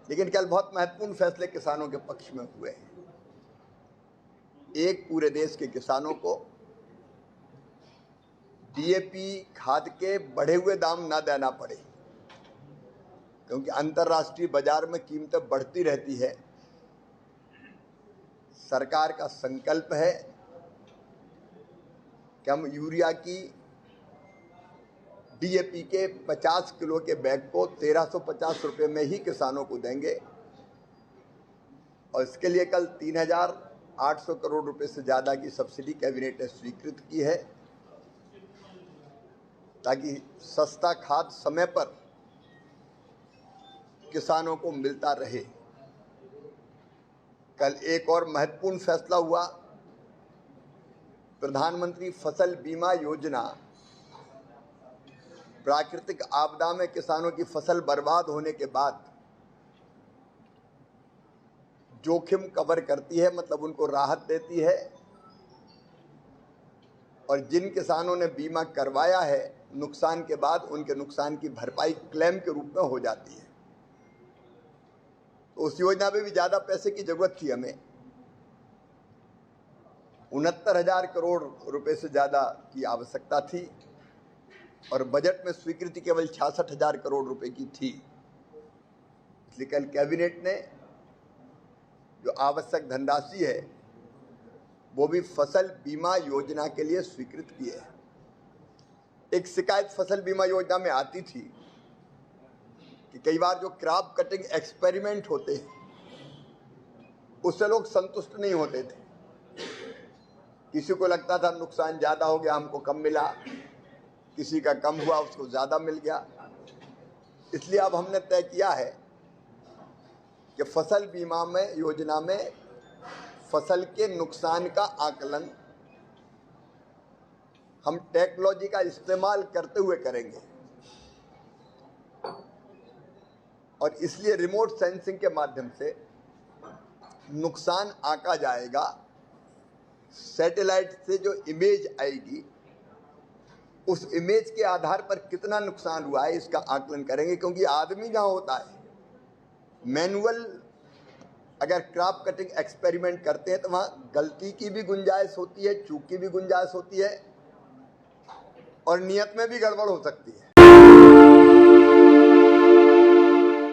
लेकिन कल बहुत महत्वपूर्ण फैसले किसानों के पक्ष में हुए हैं। एक, पूरे देश के किसानों को डीएपी खाद के बढ़े हुए दाम ना देना पड़े, क्योंकि अंतर्राष्ट्रीय बाजार में कीमतें बढ़ती रहती है। सरकार का संकल्प है कि हम यूरिया की डीएपी के 50 किलो के बैग को 1350 रुपये में ही किसानों को देंगे, और इसके लिए कल 3800 करोड़ रुपए से ज़्यादा की सब्सिडी कैबिनेट ने स्वीकृत की है, ताकि सस्ता खाद समय पर किसानों को मिलता रहे। कल एक और महत्वपूर्ण फैसला हुआ, प्रधानमंत्री फसल बीमा योजना प्राकृतिक आपदा में किसानों की फसल बर्बाद होने के बाद जोखिम कवर करती है, मतलब उनको राहत देती है, और जिन किसानों ने बीमा करवाया है नुकसान के बाद उनके नुकसान की भरपाई क्लेम के रूप में हो जाती है। तो उस योजना में भी ज़्यादा पैसे की जरूरत थी हमें, 69,000 करोड़ रुपए से ज़्यादा की आवश्यकता थी, और बजट में स्वीकृति केवल 66,000 करोड़ रुपए की थी। इसलिए कल कैबिनेट ने जो आवश्यक धनराशि है वो भी फसल बीमा योजना के लिए स्वीकृत की है। एक शिकायत फसल बीमा योजना में आती थी कि कई बार जो क्रॉप कटिंग एक्सपेरिमेंट होते हैं उससे लोग संतुष्ट नहीं होते थे। किसी को लगता था नुकसान ज़्यादा हो गया, हमको कम मिला, किसी का कम हुआ, उसको ज़्यादा मिल गया। इसलिए अब हमने तय किया है कि फसल बीमा में योजना में फसल के नुकसान का आकलन हम टेक्नोलॉजी का इस्तेमाल करते हुए करेंगे, और इसलिए रिमोट सेंसिंग के माध्यम से नुकसान आंका जाएगा। सैटेलाइट से जो इमेज आएगी उस इमेज के आधार पर कितना नुकसान हुआ है इसका आकलन करेंगे, क्योंकि आदमी जहाँ होता है मैनुअल अगर क्रॉप कटिंग एक्सपेरिमेंट करते हैं तो वहाँ गलती की भी गुंजाइश होती है, चूक की भी गुंजाइश होती है, और नियत में भी गड़बड़ हो सकती है।